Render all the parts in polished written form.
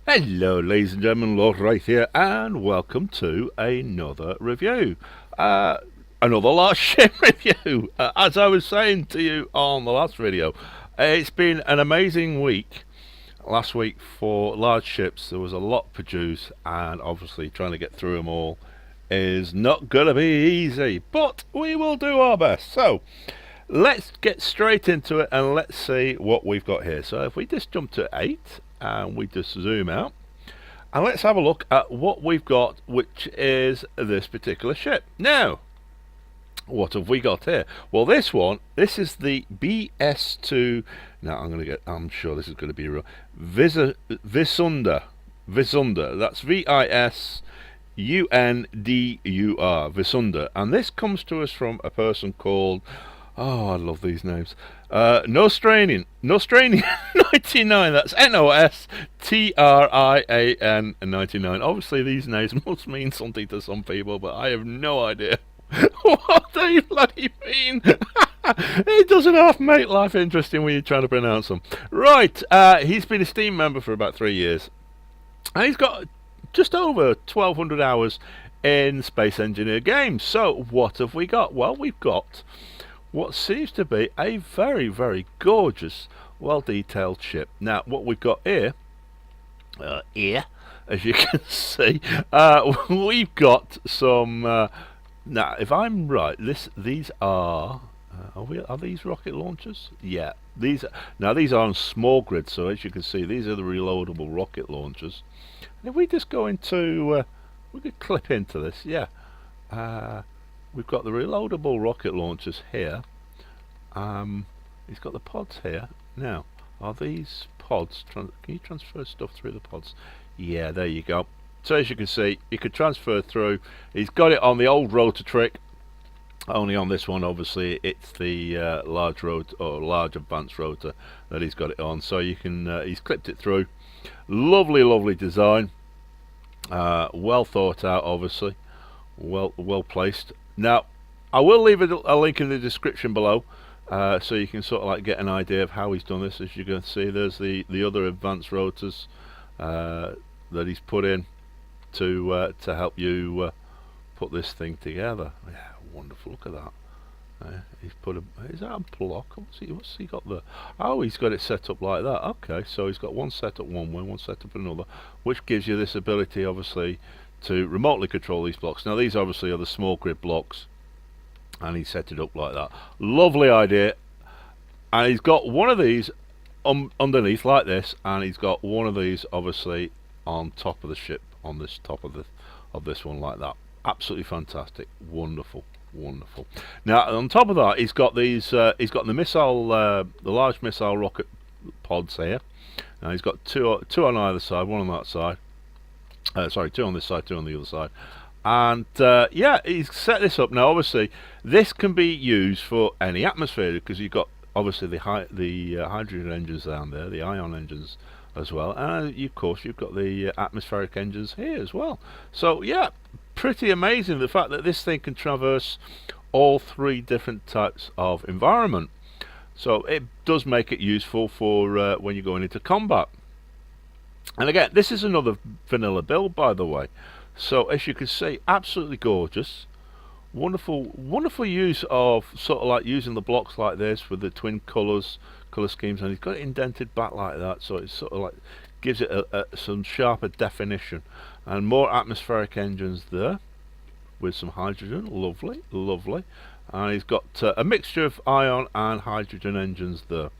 Hello ladies and gentlemen, Lord Wraith here, and welcome to another review. Another large ship review. As I was saying to you on the last video, it's been an amazing week. Last week for large ships, there was a lot produced, and obviously trying to get through them all is not going to be easy, but we will do our best. So, let's get straight into it and let's see what we've got here. So if we just jump to 8 and we just zoom out, and let's have a look at what we've got, which is this particular ship. Now, what have we got here? Well, this is the BS2. Now I'm sure this is going to be real. Visunda. That's Visundur. Visunda. And this comes to us from a person called, oh, I love these names. Nostranian 99. That's Nostrian 99. Obviously, these names must mean something to some people, but I have no idea what they bloody mean. It doesn't half make life interesting when you're trying to pronounce them. Right, he's been a Steam member for about 3 years, and he's got just over 1,200 hours in Space Engineer games. So, what have we got? Well, we've got what seems to be a very, very gorgeous, well-detailed ship. Now, what we've got here, as you can see, we've got some. Now, if I'm right, these are these rocket launchers? Yeah, these are on small grid. So as you can see, these are the reloadable rocket launchers. And if we just go into, we could clip into this. Yeah. We've got the reloadable rocket launchers here. He's got the pods here. Now, are these pods? Can you transfer stuff through the pods? Yeah, there you go. So as you can see, you could transfer through. He's got it on the old rotor trick. Only on this one, obviously, it's the large rotor or large advanced rotor that he's got it on. So you can. He's clipped it through. Lovely, lovely design. Well thought out, obviously. Well placed. Now, I will leave a link in the description below, so you can sort of like get an idea of how he's done this. As you can see, there's the other advanced rotors that he's put in to help you put this thing together. Yeah, wonderful. Look at that. He's put a. Is that a block? What's he got there? Oh, he's got it set up like that. Okay, so he's got one set up one way, one set up another, which gives you this ability, obviously, to remotely control these blocks. Now, these obviously are the small grid blocks, and he set it up like that. Lovely idea. And he's got one of these underneath like this, and he's got one of these obviously on top of the ship, on this top of this one like that. Absolutely fantastic. Wonderful. Wonderful. Now, on top of that, he's got these. He's got the large missile rocket pods here. Now he's got two on either side, one on that side. Sorry, two on this side, two on the other side. And yeah, he's set this up. Now, obviously, this can be used for any atmosphere because you've got obviously the hydrogen engines down there, the ion engines as well, and of course you've got the atmospheric engines here as well. So yeah, pretty amazing the fact that this thing can traverse all three different types of environment. So it does make it useful for when you're going into combat. And again, this is another vanilla build, by the way. So as you can see, absolutely gorgeous. Wonderful use of sort of like using the blocks like this with the twin color schemes, and he's got it indented back like that, so it's sort of like gives it some sharper definition. And more atmospheric engines there with some hydrogen. Lovely. And he's got a mixture of ion and hydrogen engines there.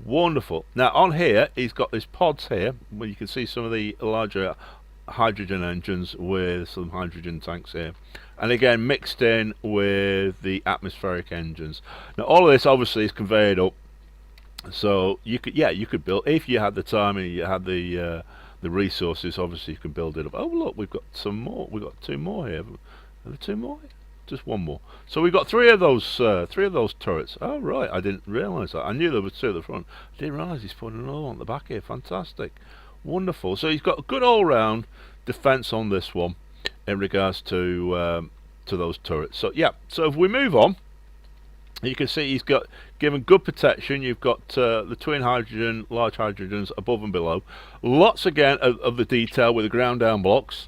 Wonderful. Now on here he's got these pods here where you can see some of the larger hydrogen engines with some hydrogen tanks here, and again mixed in with the atmospheric engines. Now all of this obviously is conveyed up, so you could build, if you had the time and you had the resources, obviously you can build it up. Oh look, we've got some more. We've got two more here. Are there two more? Just one more. So we've got three of those turrets. Oh right, I didn't realise that. I knew there was two at the front. I didn't realise he's putting another one at the back here. Fantastic. Wonderful. So he's got a good all-round defense on this one in regards to those turrets. So yeah, so if we move on, You can see he's got given good protection. You've got the twin hydrogen, large hydrogens above and below. Lots again of the detail with the ground down blocks.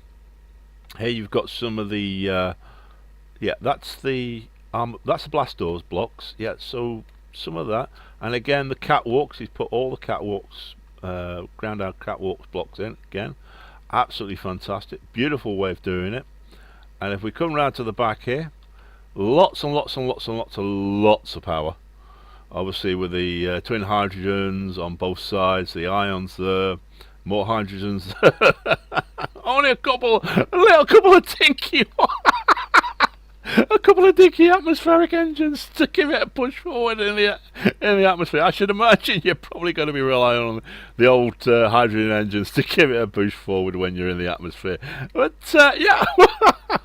Here you've got some of the yeah, that's the blast doors blocks. Yeah, so some of that, and again the catwalks. He's put all the catwalks, ground down catwalks blocks in again. Absolutely fantastic, beautiful way of doing it. And if we come round to the back here, lots and lots and lots and lots of power. Obviously with the twin hydrogens on both sides, the ions there, more hydrogens. Only a little couple of tinky a couple of dinky atmospheric engines to give it a push forward in the atmosphere. I should imagine you're probably going to be relying on the old hydrogen engines to give it a push forward when you're in the atmosphere. But yeah,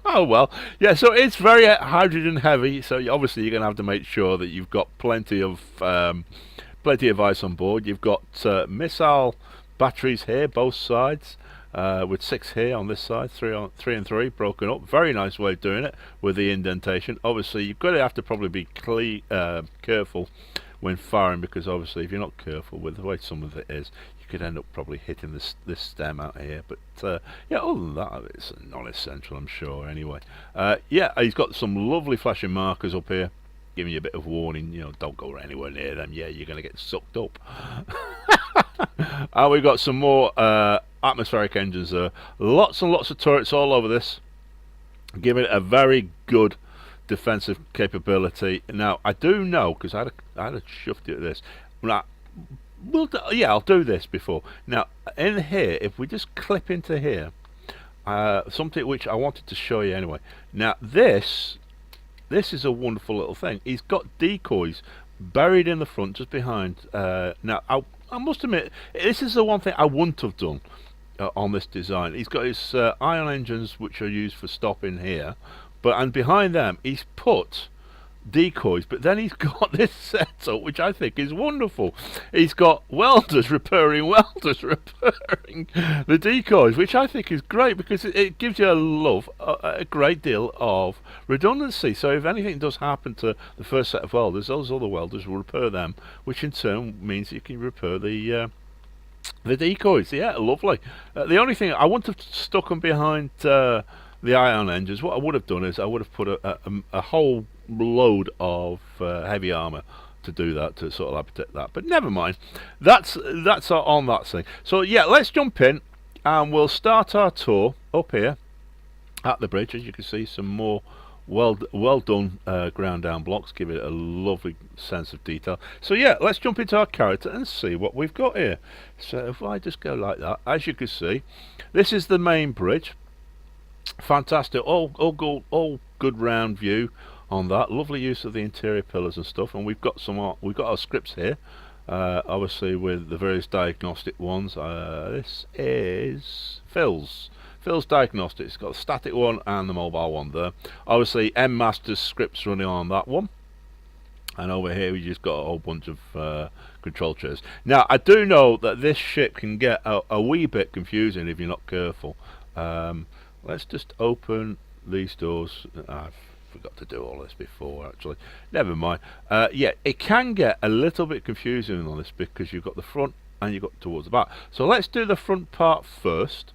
oh well, yeah. So it's very hydrogen heavy. So obviously you're going to have to make sure that you've got plenty of ice on board. You've got missile batteries here, both sides. With 6 here on this side, 3 and 3 broken up. Very nice way of doing it with the indentation. Obviously you've got to have to probably be careful when firing, because obviously if you're not careful with the way some of it is, you could end up probably hitting this stem out here. But yeah, other than that, it's non-essential, I'm sure. Anyway, yeah, he's got some lovely flashing markers up here, giving you a bit of warning. You know, don't go anywhere near them. Yeah, you're going to get sucked up. And we've got some more atmospheric engines there. Lots and lots of turrets all over this, give it a very good defensive capability. Now I do know, because I had a shufty at this. Now, yeah, I'll do this before. Now in here, if we just clip into here, something which I wanted to show you anyway. Now this is a wonderful little thing. He's got decoys buried in the front, just behind. Now I must admit, this is the one thing I wouldn't have done on this design. He's got his ion engines, which are used for stopping here, and behind them he's put decoys. But then he's got this setup, which I think is wonderful. He's got welders repairing the decoys, which I think is great, because it gives you a great deal of redundancy. So if anything does happen to the first set of welders, those other welders will repair them, which in turn means you can repair the decoys. Yeah, lovely. The only thing I wouldn't have stuck them behind the ion engines. What I would have done is I would have put a whole load of heavy armor to do that, to sort of protect that. But never mind. That's on that thing. So yeah, let's jump in and we'll start our tour up here at the bridge. As you can see, some more well done ground down blocks, give it a lovely sense of detail. So yeah, let's jump into our character and see what we've got here. So if I just go like that, as you can see, this is the main bridge. Fantastic, all good round view on that. Lovely use of the interior pillars and stuff. And we've got our scripts here, obviously with the various diagnostic ones. This is Phil's Diagnostics. It's got the static one and the mobile one there. Obviously M Master's scripts running on that one. And over here we just got a whole bunch of control chairs. Now I do know that this ship can get a wee bit confusing if you're not careful. Let's just open these doors. I forgot to do all this before, actually. Never mind. Yeah, it can get a little bit confusing on this, because you've got the front and you've got towards the back. So let's do the front part first.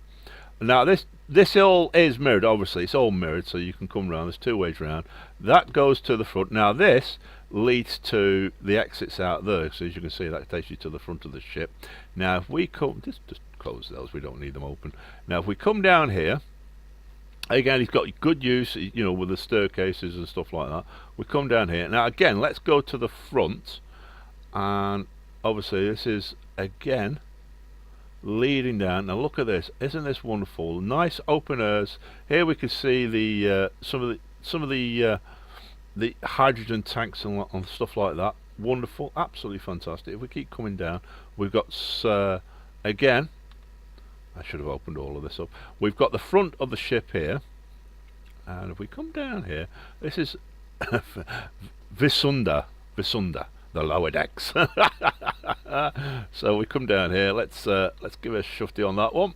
Now this all is mirrored. Obviously it's all mirrored, so you can come round. There's 2 ways round. That goes to the front. Now this leads to the exits out there. So as you can see, that takes you to the front of the ship. Now if we come, just close those. We don't need them open. Now if we come down here. Again, he's got good use, you know, with the staircases and stuff like that. We come down here. Now again, let's go to the front. And obviously this is, again, leading down. Now look at this. Isn't this wonderful? Nice open airs. Here we can see the some of the hydrogen tanks and stuff like that. Wonderful. Absolutely fantastic. If we keep coming down, we've got, again, I should have opened all of this up. We've got the front of the ship here, and if we come down here, this is Visunda, the lower decks. So we come down here. Let's give a shufty on that one,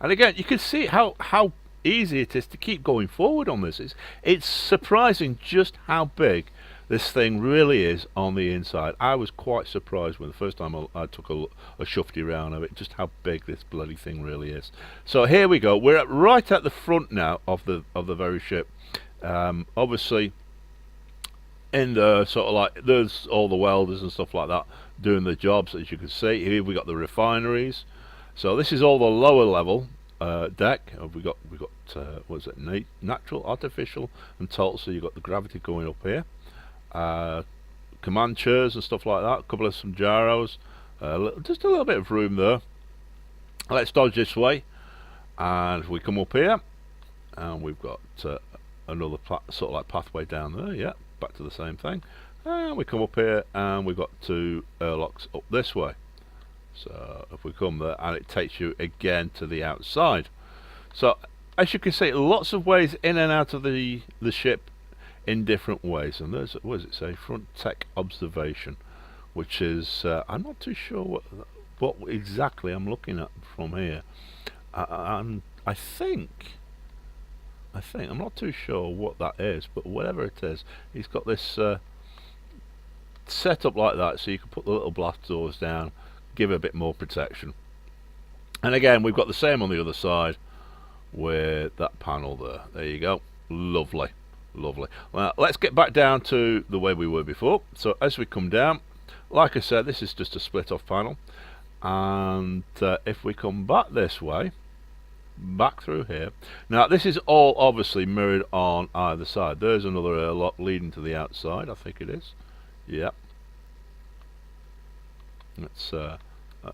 and again you can see how easy it is to keep going forward on this. It's surprising just how big this thing really is on the inside. I was quite surprised when the first time I took a shufty round of it, just how big this bloody thing really is. So here we go. We're right at the front now of the very ship. Obviously, in the sort of like there's all the welders and stuff like that doing the jobs. As you can see here, we got the refineries. So this is all the lower level deck. We got what is it? Natural, artificial, and total. So you got the gravity going up here. Command chairs and stuff like that. A couple of some gyros. Just a little bit of room there. Let's dodge this way, and we come up here, and we've got another sort of like pathway down there. Yeah, back to the same thing. And we come up here, and we've got two airlocks up this way. So if we come there, and it takes you again to the outside. So as you can see, lots of ways in and out of the ship in different ways. And there's, what does it say? Front tech observation, which is I'm not too sure what exactly I'm looking at from here. And I think I'm not too sure what that is, but whatever it is, he's got this set up like that, so you can put the little blast doors down, give it a bit more protection. And again, we've got the same on the other side with that panel there. There you go. Lovely, lovely. Well, let's get back down to the way we were before. So as we come down, like I said, this is just a split off panel, and if we come back this way, back through here, now this is all obviously mirrored on either side. There's another airlock leading to the outside, I think it is. Yep. That's that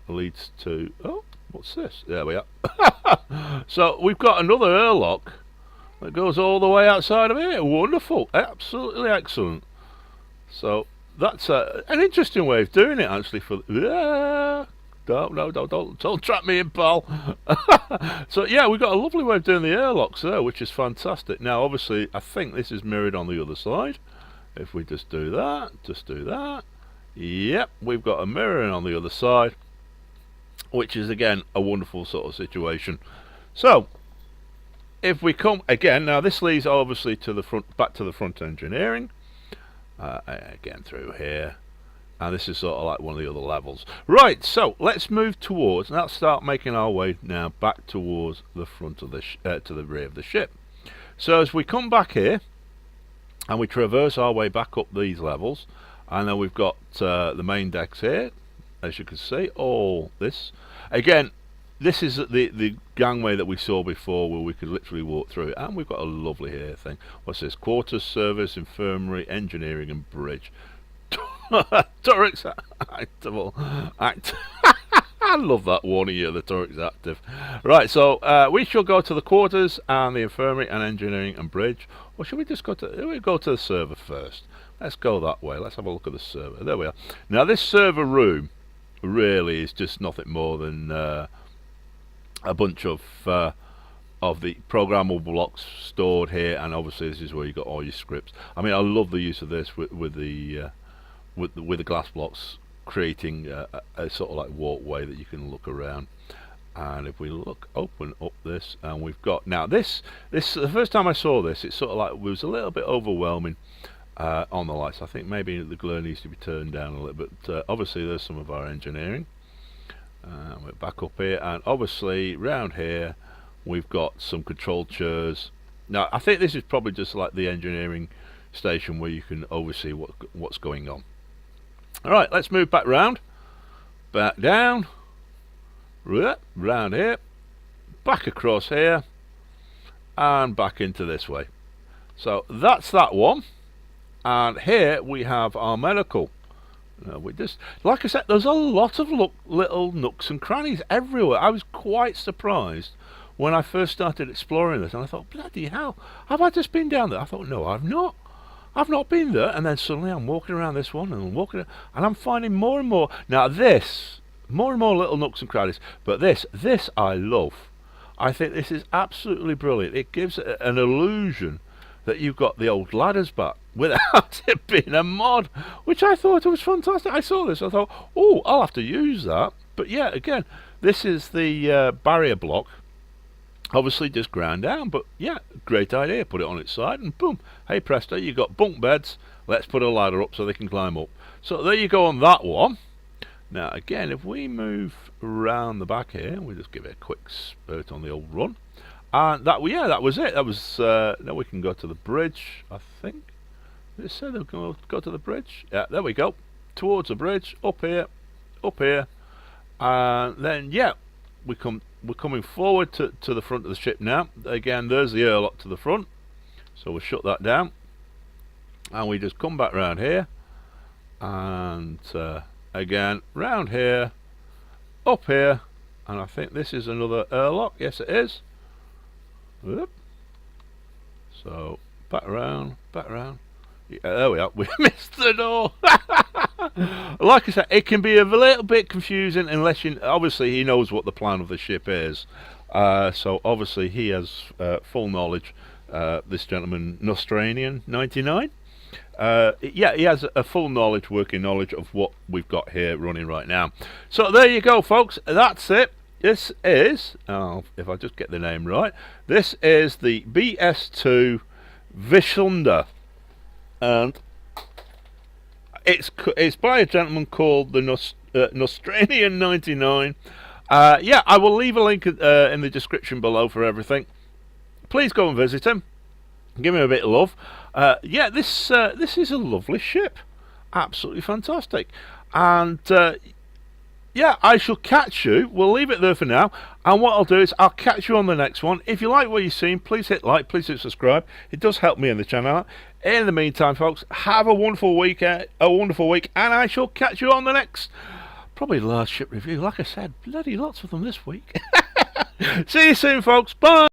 leads to, oh, what's this? There we are. So we've got another airlock that goes all the way outside of here. Wonderful, absolutely excellent. So that's an interesting way of doing it, actually. For don't trap me in, pal. So yeah, we've got a lovely way of doing the airlocks there, which is fantastic. Now, obviously, I think this is mirrored on the other side. If we just do that, yep, we've got a mirroring on the other side, which is again a wonderful sort of situation. So if we come again, now this leads obviously to the front, back to the front engineering, again through here, and this is sort of like one of the other levels. Right, so let's move towards, and let's start making our way now back towards the front of the to the rear of the ship. So as we come back here and we traverse our way back up these levels, and then we've got the main decks here, as you can see. All this again, this is the gangway that we saw before, where we could literally walk through it, and we've got a lovely here thing. What's this? Quarters, service, infirmary, engineering, and bridge. Turrets active. I love that one here, the turrets active. Right, so we shall go to the quarters and the infirmary and engineering and bridge. Or should we just go to? We go to the server first. Let's go that way. Let's have a look at the server. There we are. Now this server room really is just nothing more than a bunch of the programmable blocks stored here, and obviously this is where you got all your scripts. I mean, I love the use of this with the glass blocks, creating a sort of like walkway that you can look around. And if we open up this, and we've got now this the first time I saw this, it sort of like was a little bit overwhelming on the lights. I think maybe the glare needs to be turned down a little bit. Obviously there's some of our engineering. We're back up here, and obviously round here we've got some control chairs. Now I think this is probably just like the engineering station where you can oversee what's going on. Alright, let's move back round, back down, round here, back across here, and back into this way. So that's that one. And here we have our medical. We just, like I said, there's a lot of little nooks and crannies everywhere. I was quite surprised when I first started exploring this, and I thought, bloody hell, have I just been down there? I thought, no, I've not. I've not been there. And then suddenly I'm walking around this one, and I'm walking, and I'm finding more and more. Now this, more and more little nooks and crannies, but this I love. I think this is absolutely brilliant. It gives an illusion that you've got the old ladders back without it being a mod, which I thought was fantastic. I saw this, I thought, oh, I'll have to use that. But yeah, again, this is the barrier block, obviously just ground down, but yeah, great idea. Put it on its side and boom, hey presto, you got bunk beds let's put a ladder up so they can climb up. So there you go on that one. Now again, if we move around the back here, we'll just give it a quick spurt on the old run. And that was it. That was now we can go to the bridge, I think. Did it say they're going to go to the bridge? Yeah, there we go. Towards the bridge, up here, and then yeah, we're coming forward to the front of the ship now. Again, there's the airlock to the front, so we'll shut that down, and we just come back round here, and again round here, up here, and I think this is another airlock. Yes, it is. Whoop. So back around. Yeah, there we are. We missed the door. Like I said, it can be a little bit confusing unless you. Obviously, he knows what the plan of the ship is. So obviously, he has full knowledge. This gentleman, Nostranian 99. Yeah, he has a full knowledge, working knowledge of what we've got here running right now. So there you go, folks. That's it. This is, if I just get the name right, this is the BS2 Vishunda, and it's by a gentleman called the Nostranian 99. Yeah, I will leave a link in the description below for everything. Please go and visit him. Give him a bit of love. Yeah, this is a lovely ship, absolutely fantastic, and yeah, I shall catch you. We'll leave it there for now, and what I'll do is I'll catch you on the next one. If you like what you've seen, please hit like, please hit subscribe. It does help me in the channel. In the meantime, folks, have a wonderful week, and I shall catch you on the next, probably last ship review. Like I said, bloody lots of them this week. See you soon, folks. Bye.